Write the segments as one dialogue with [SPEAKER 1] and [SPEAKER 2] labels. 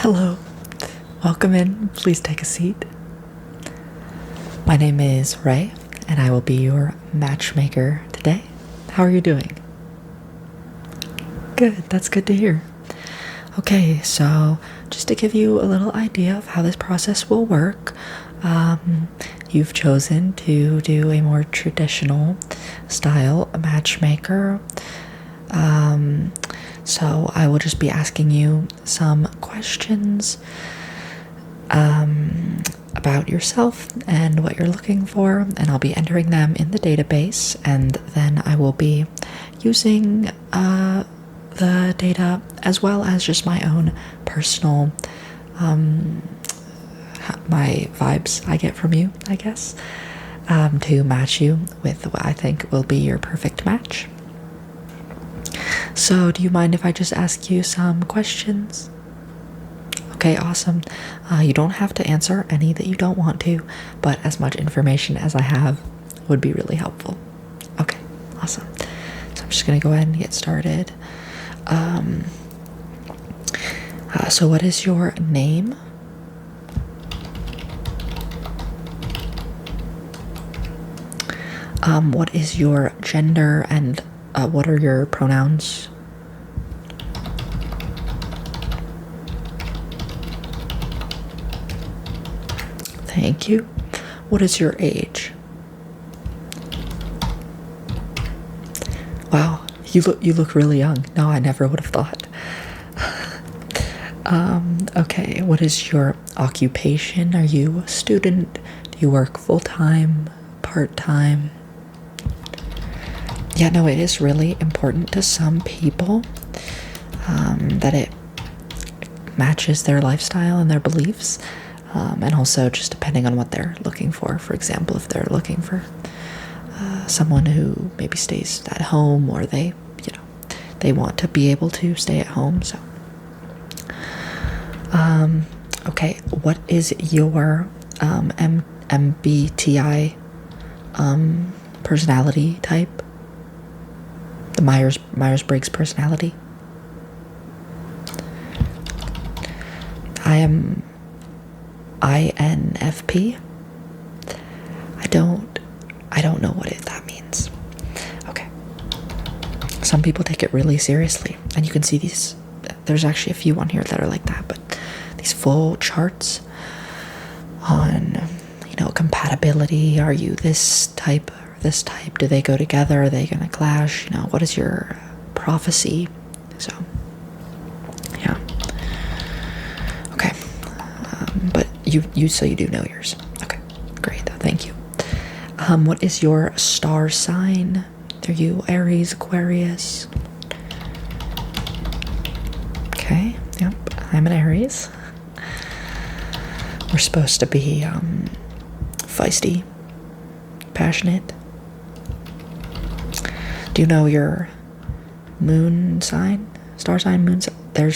[SPEAKER 1] Hello, welcome in. Please take a seat. My name is Ray, and I will be your matchmaker today. How are you doing? Good, that's good to hear. Okay, so just to give you a little idea of how this process will work, you've chosen to do a more traditional style matchmaker. So I will just be asking you some questions about yourself and what you're looking for, and I'll be entering them in the database, and then I will be using the data as well as just my own personal my vibes I get from you, I guess, to match you with what I think will be your perfect match. So do you mind if I just ask you some questions? Okay, awesome. You don't have to answer any that you don't want to, but as much information as I have would be really helpful. Okay, awesome. So I'm just gonna go ahead and get started. So what is your name? What is your gender, and what are your pronouns? Thank you. What is your age? Wow, you look really young. No, I never would have thought. Okay, what is your occupation? Are you a student? Do you work full-time, part-time? Yeah, no, it is really important to some people that it matches their lifestyle and their beliefs, and also just depending on what they're looking for. For example, if they're looking for someone who maybe stays at home, or they want to be able to stay at home. So, okay, what is your MBTI personality type? The Myers-Briggs personality. I am INFP. I don't know what that means. Okay. Some people take it really seriously, and you can see these. There's actually a few on here that are like that, but these full charts on, compatibility. Are you this type or this type? Do they go together? Are they going to clash? What is your prophecy? So, yeah. Okay. But you do know yours. Okay, great. Thank you. What is your star sign? Are you Aries, Aquarius? Okay, yep, I'm an Aries. We're supposed to be feisty, passionate. Do you know your moon sign? Star sign, moon sign? Do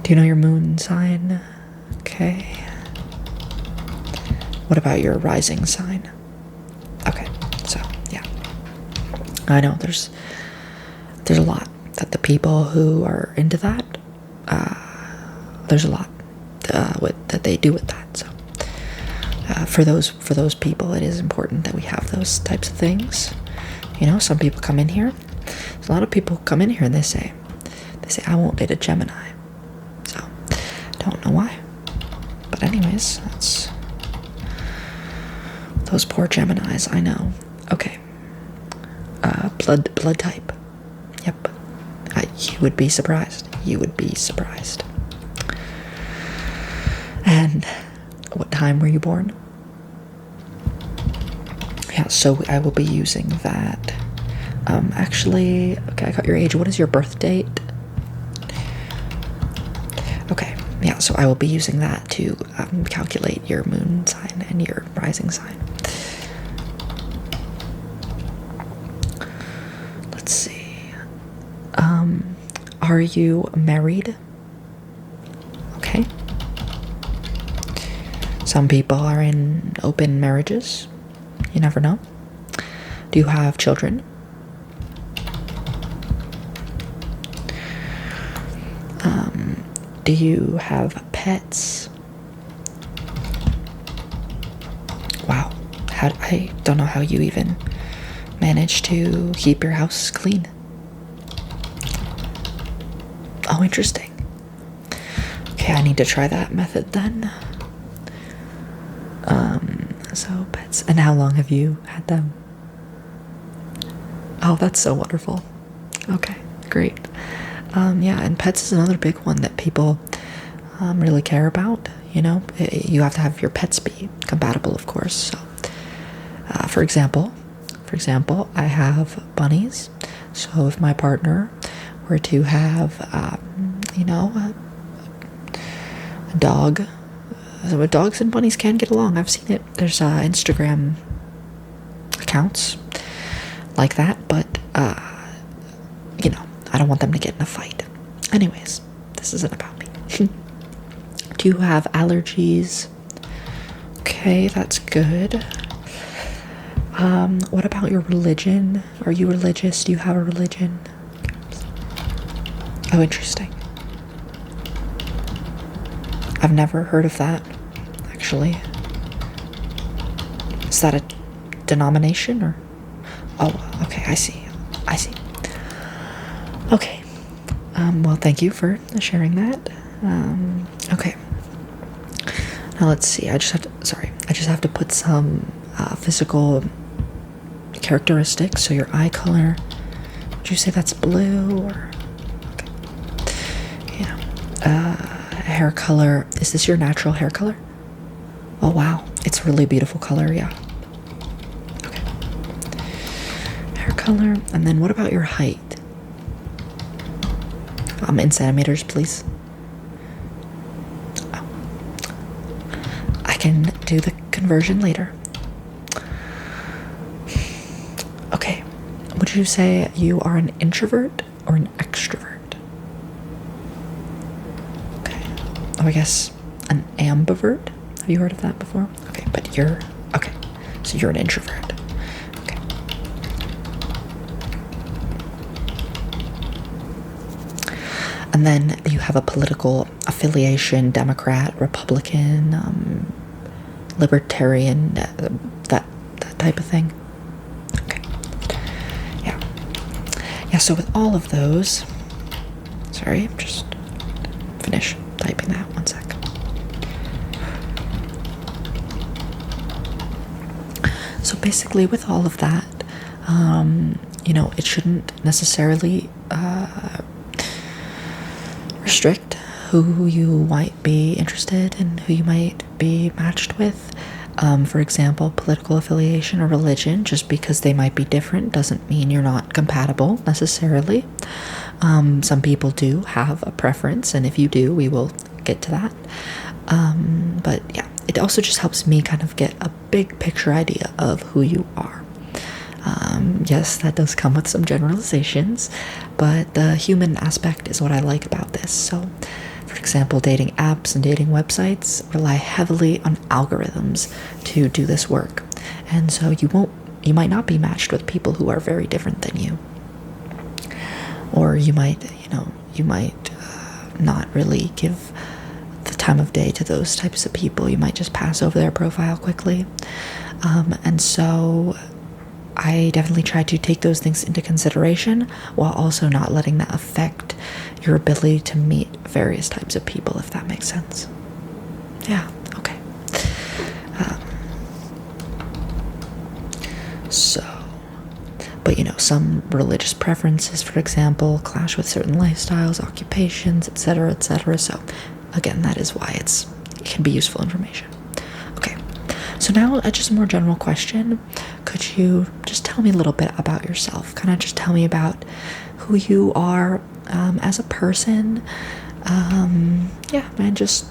[SPEAKER 1] you know your moon sign? Okay. What about your rising sign? Okay, so yeah. I know there's a lot that the people who are into that, there's a lot that they do with that. So for those people, it is important that we have those types of things. Some people come in here. There's a lot of people come in here and they say, I won't date a Gemini. So don't know why. But anyways, that's those poor Geminis, I know. Okay. Blood type. Yep. You would be surprised. And what time were you born? Yeah, so I will be using that. Actually, okay, I got your age. What is your birth date? Okay, yeah, so I will be using that to calculate your moon sign and your rising sign. Let's see. Are you married? Okay. Some people are in open marriages. You never know. Do you have children? Do you have pets? Wow. I don't know how you even manage to keep your house clean. Oh, interesting. Okay, I need to try that method then. So pets. And how long have you had them? Oh, that's so wonderful. Okay, great. Yeah, and pets is another big one that people really care about. You know, you have to have your pets be compatible, of course. So, for example, I have bunnies. So if my partner were to have, a dog. So dogs and bunnies can get along. I've seen it. There's Instagram accounts like that, but I don't want them to get in a fight. Anyways, this isn't about me. Do you have allergies? Okay, that's good. What about your religion? Are you religious? Do you have a religion? Oh, interesting. I've never heard of that, actually. Is that a denomination or? Oh, okay, I see. Okay. Well, thank you for sharing that. Okay. Now let's see. I just have to put some physical characteristics. So your eye color. Would you say that's blue or? Okay. Yeah. Hair color. Is this your natural hair color? Oh wow, it's a really beautiful color. Yeah. Okay. Hair color, and then what about your height? In centimeters, please. Oh. I can do the conversion later. Okay. Would you say you are an introvert or an extrovert? Okay. Oh, I guess an ambivert. Have you heard of that before? Okay, but you're okay. So you're an introvert. Okay. And then you have a political affiliation: Democrat, Republican, Libertarian, that type of thing. Okay. Yeah. Yeah. So with all of those, sorry, just finish typing that. One sec. So basically, with all of that, it shouldn't necessarily restrict who you might be interested in, who you might be matched with. For example, political affiliation or religion, just because they might be different doesn't mean you're not compatible necessarily. Some people do have a preference, and if you do, we will get to that. But yeah, it also just helps me kind of get a big picture idea of who you are. Yes, that does come with some generalizations, but the human aspect is what I like about this. So, for example, dating apps and dating websites rely heavily on algorithms to do this work. And so you might not be matched with people who are very different than you. Or you might not really give the time of day to those types of people. You might just pass over their profile quickly. And so I definitely try to take those things into consideration while also not letting that affect your ability to meet various types of people, if that makes sense. Yeah, okay. But some religious preferences, for example, clash with certain lifestyles, occupations, etc., etc. So again, that is why it can be useful information. Okay, so now just a more general question. Could you just tell me a little bit about yourself? Kind of just tell me about who you are as a person. Yeah, man, just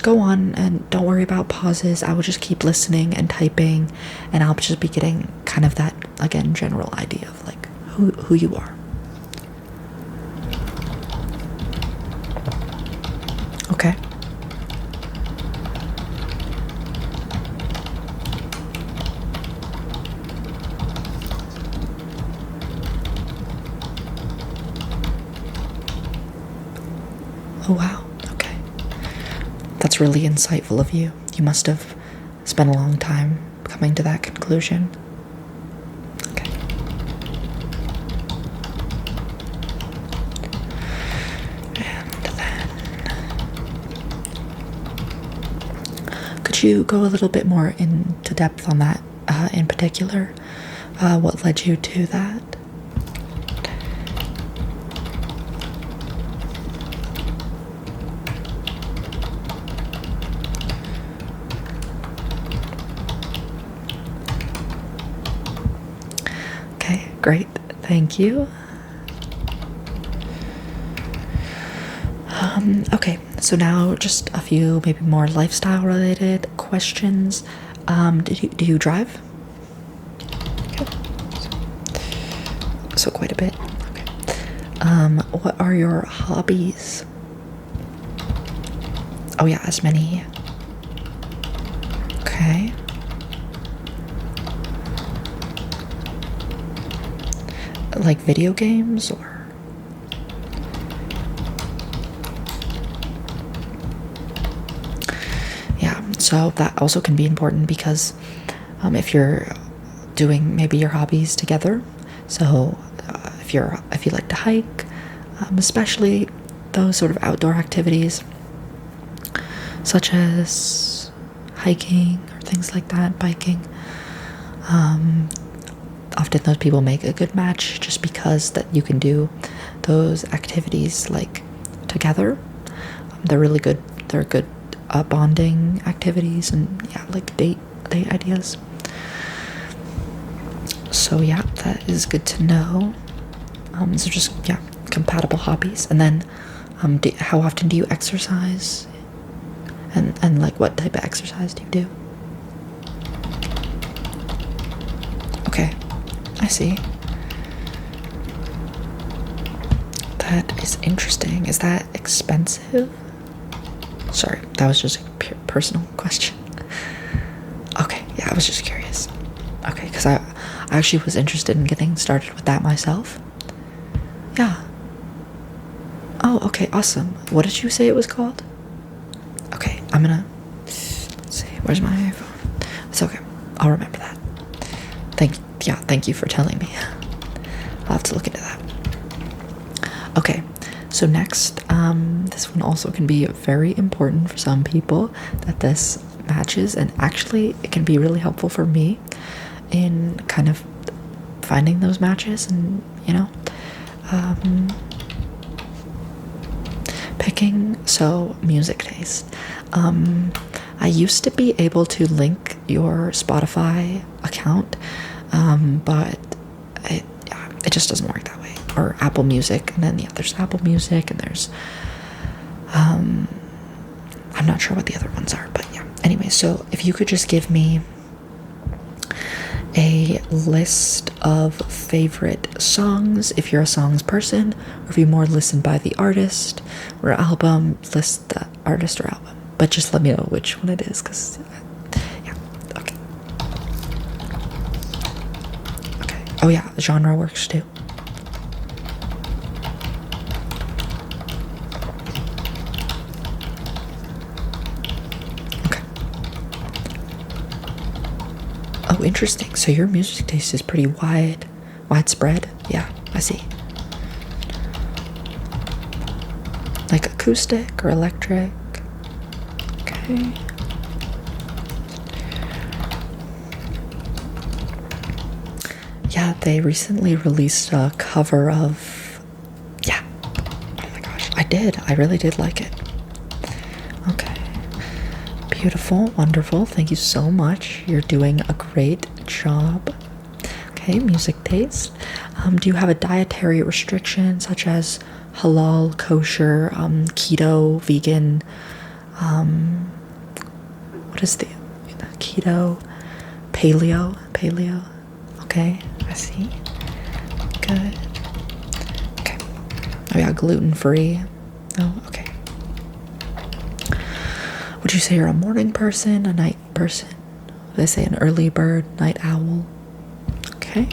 [SPEAKER 1] go on and don't worry about pauses. I will just keep listening and typing, and I'll just be getting kind of that, again, general idea of like who you are. Okay. Oh wow. Okay. That's really insightful of you. You must have spent a long time coming to that conclusion. Okay. And then, could you go a little bit more into depth on that in particular? What led you to that? Okay, great. Thank you. Okay, so now just a few maybe more lifestyle related questions. Do you drive? Okay. So quite a bit. Okay. What are your hobbies? Oh yeah, as many. Okay. Like video games or? Yeah, so that also can be important because if you're doing maybe your hobbies together, so if you like to hike, especially those sort of outdoor activities such as hiking or things like that, biking, often those people make a good match just because that you can do those activities like together. They're really good. They're good bonding activities and yeah, like date ideas. So yeah, that is good to know. So just yeah, compatible hobbies. And then how often do you exercise? And like what type of exercise do you do? Okay, I see. That is interesting. Is that expensive? Sorry, that was just a personal question. Okay, yeah, I was just curious. Okay, because I actually was interested in getting started with that myself. Yeah. Oh, okay, awesome. What did you say it was called? Okay, I'm gonna... Let's see, where's my phone? It's okay, I'll remember that. Thank you for telling me. I'll have to look into that. Okay, so next, this one also can be very important for some people that this matches, and actually it can be really helpful for me in kind of finding those matches and, you know, picking. So music taste. I used to be able to link your Spotify account, but it just doesn't work that way. Or Apple Music, and then yeah, there's Apple Music, and there's I'm not sure what the other ones are, but yeah. Anyway, so if you could just give me a list of favorite songs, if you're a songs person, or if you more listen by the artist or album, list the artist or album. But just let me know which one it is, because yeah, okay. Okay. Oh yeah, genre works too. Oh, interesting. So your music taste is pretty widespread. Yeah, I see. Like acoustic or electric. Okay. Yeah, they recently released a cover of... Yeah. Oh my gosh, I really did like it. Okay. Beautiful, wonderful. Thank you so much. You're doing a great job. Okay, music taste. Do you have a dietary restriction such as halal, kosher, keto, vegan? What is the keto? Paleo? Okay, I see. Good. Okay. Oh yeah, gluten-free. Oh, okay. Would you say you're a morning person, a night person? Would I say an early bird, night owl? Okay.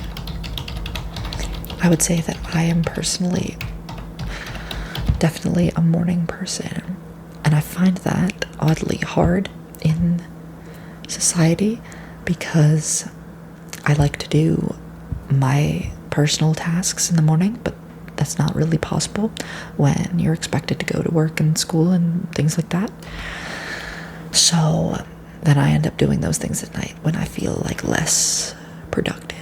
[SPEAKER 1] I would say that I am personally definitely a morning person. And I find that oddly hard in society because I like to do my personal tasks in the morning, but that's not really possible when you're expected to go to work and school and things like that. So then I end up doing those things at night when I feel like less productive.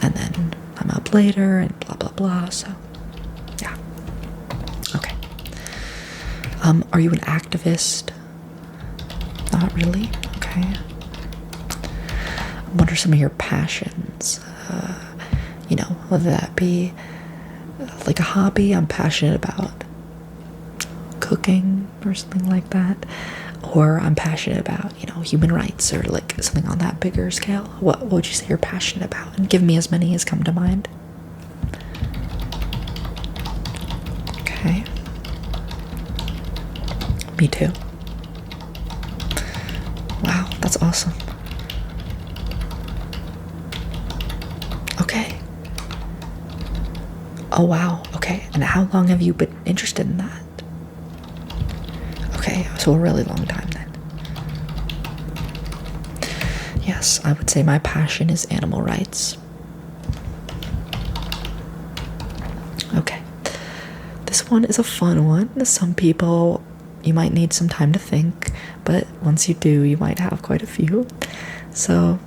[SPEAKER 1] And then I'm up later and blah, blah, blah. So, yeah. Okay. Are you an activist? Not really. Okay. What are some of your passions? Whether that be like a hobby. I'm passionate about cooking or something like that. Or I'm passionate about, human rights or like something on that bigger scale. What would you say you're passionate about? And give me as many as come to mind. Okay. Me too. Wow, that's awesome. Okay. Oh, wow. Okay. And how long have you been interested in that? Okay, so a really long time then. Yes, I would say my passion is animal rights. Okay. This one is a fun one. Some people, you might need some time to think, but once you do, you might have quite a few. So,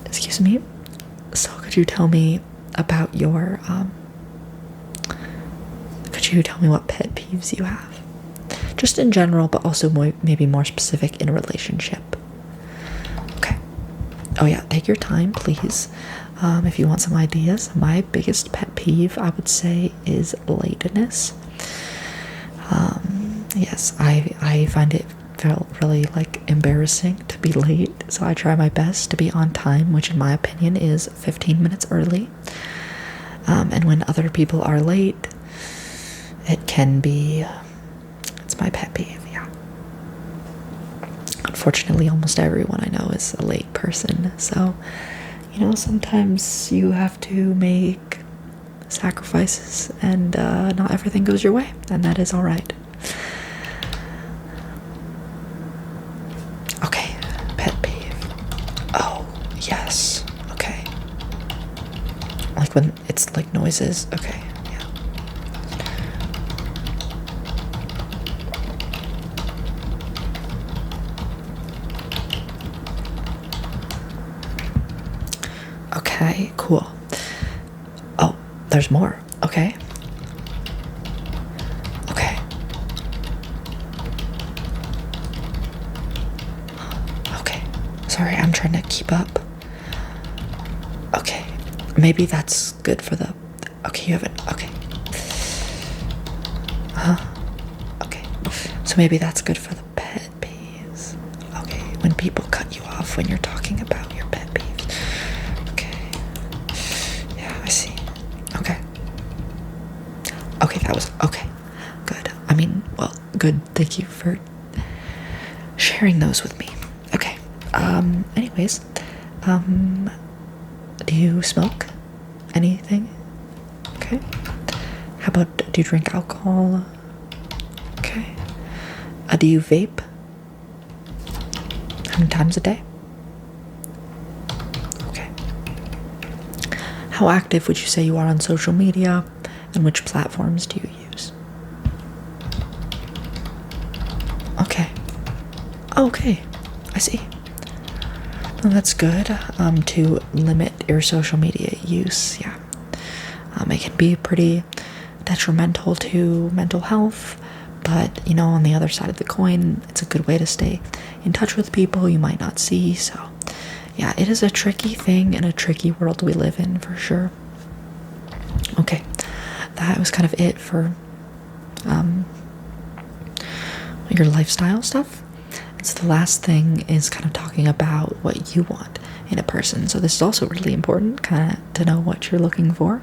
[SPEAKER 1] excuse me. So could you tell me about your, could you tell me what pet peeves you have? Just in general, but also maybe more specific in a relationship. Okay. Oh yeah, take your time, please. If you want some ideas, my biggest pet peeve, I would say, is lateness. Yes, I find it really like embarrassing to be late, so I try my best to be on time, which in my opinion is 15 minutes early. And when other people are late, it can be, it's my pet peeve, yeah. Unfortunately, almost everyone I know is a late person, so, sometimes you have to make sacrifices, and not everything goes your way, and that is alright. Okay, pet peeve. Oh, yes, okay. Like when it's like noises, okay. Okay, cool. Oh, there's more. Okay. Okay. Okay. Sorry, I'm trying to keep up. Okay. Maybe that's good for the... Okay, you haven't... Okay. Okay. So maybe that's good for the pet peeves. Okay, when people cut you off when you're talking about your pet peeves. I see. Okay. Okay, that was okay. Good. I mean, well, good. Thank you for sharing those with me. Okay. Anyways, do you smoke anything? Okay. How about, do you drink alcohol? Okay. Do you vape? How many times a day? How active would you say you are on social media, and which platforms do you use? Okay. Okay, I see. Well, that's good, to limit your social media use, yeah. It can be pretty detrimental to mental health, but, on the other side of the coin, it's a good way to stay in touch with people you might not see, so... Yeah, it is a tricky thing and a tricky world we live in, for sure. Okay, that was kind of it for your lifestyle stuff. So the last thing is kind of talking about what you want in a person. So this is also really important, kind of to know what you're looking for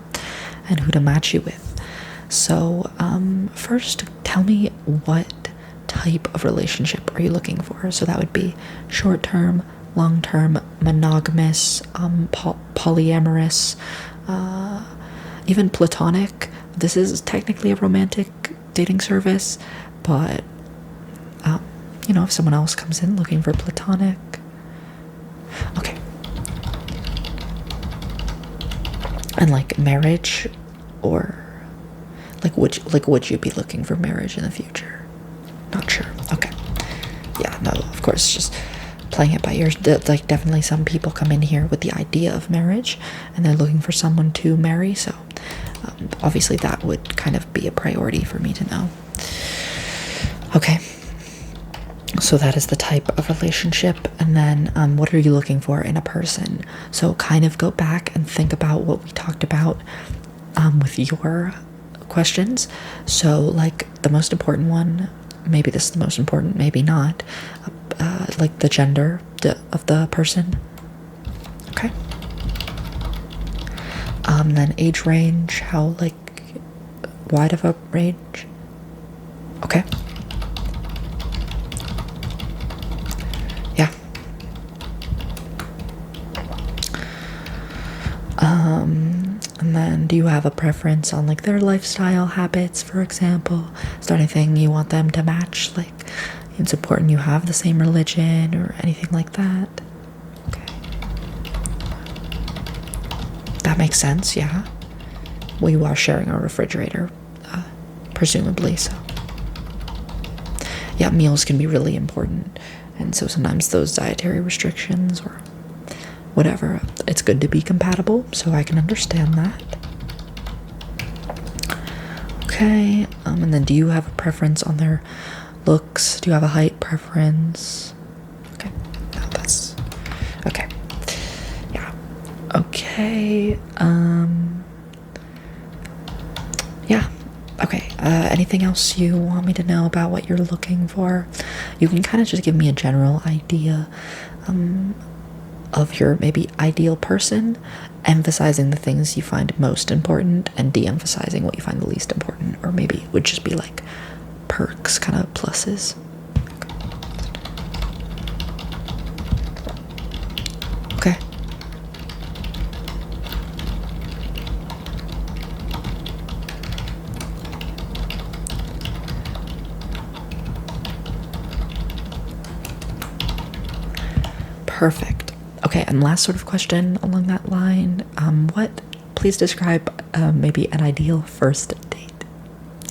[SPEAKER 1] and who to match you with. So first, tell me, what type of relationship are you looking for? So that would be short-term, long-term, monogamous, polyamorous, even platonic. This is technically a romantic dating service, but if someone else comes in looking for platonic. Okay. And like marriage, or would you be looking for marriage in the future? Not sure. Okay. Yeah, no, of course, just playing it by ear. Like, definitely some people come in here with the idea of marriage and they're looking for someone to marry, so obviously that would kind of be a priority for me to know. Okay. So that is the type of relationship. And then what are you looking for in a person? So kind of go back and think about what we talked about with your questions. So like the most important one, maybe this is the most important, maybe not, like the gender of the person. Okay. Then age range, how like wide of a range? Okay. Yeah. And then do you have a preference on like their lifestyle habits, for example? Is there anything you want them to match? Like, it's important you have the same religion or anything like that? Okay. That makes sense, yeah. We are sharing a refrigerator, presumably, so. Yeah, meals can be really important. And so sometimes those dietary restrictions or whatever, it's good to be compatible, so I can understand that. Okay, and then do you have a preference on their looks? Do you have a height preference? Okay, no, that's okay. Yeah, okay. Yeah, okay. Anything else you want me to know about what you're looking for? You can kind of just give me a general idea of your maybe ideal person, emphasizing the things you find most important and de-emphasizing what you find the least important, or maybe it would just be like perks, kind of pluses. Okay. Perfect. Okay, and last sort of question along that line. Please describe maybe an ideal first date.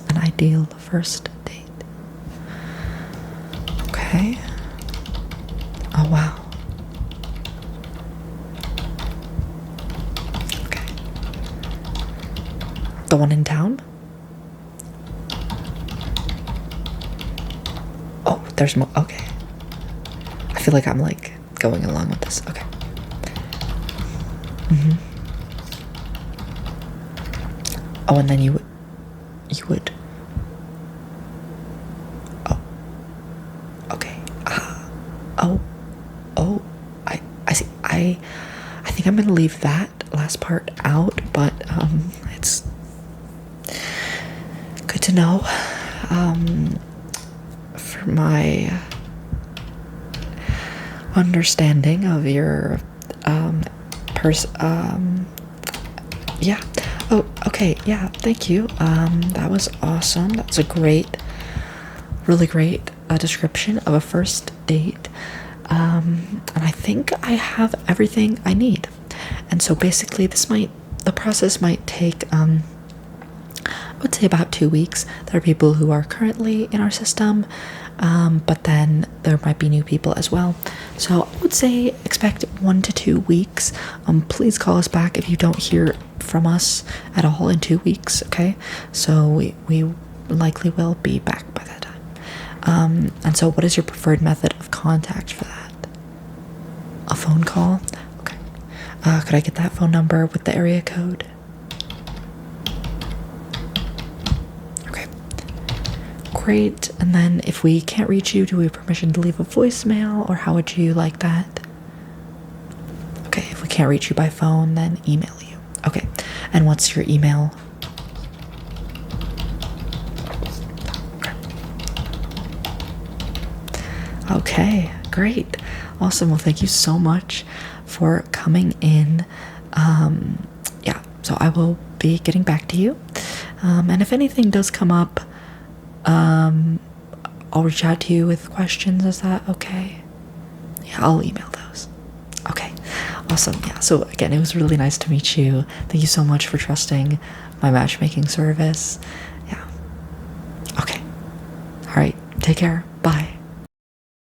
[SPEAKER 1] An ideal first date. Okay. Oh, wow. Okay. The one in town? Oh, there's more. Okay. I feel like I'm like going along with this. Okay. Oh, and then you would. Oh. Okay. I see. I think I'm gonna leave that last part out, but it's good to know. For my understanding of your yeah. Oh, okay. Yeah, thank you. That was awesome. That's a really great description of a first date. And I think I have everything I need. And so basically the process might take I would say about 2 weeks. There are people who are currently in our system, but then there might be new people as well. So I would say expect 1 to 2 weeks. Please call us back if you don't hear from us at all in 2 weeks, okay? So we likely will be back by that time. And so what is your preferred method of contact for that? A phone call? Okay. Could I get that phone number with the area code? Great. And then if we can't reach you, do we have permission to leave a voicemail, or how would you like that? Okay, if we can't reach you by phone, then email you. Okay, and what's your email? Okay, great. Awesome. Well, thank you so much for coming in. Yeah, so I will be getting back to you. And if anything does come up, I'll reach out to you with questions. Is that okay? Yeah, I'll email those. Okay, awesome. Yeah, so again, it was really nice to meet you. Thank you so much for trusting my matchmaking service. Yeah. Okay. All right, take care.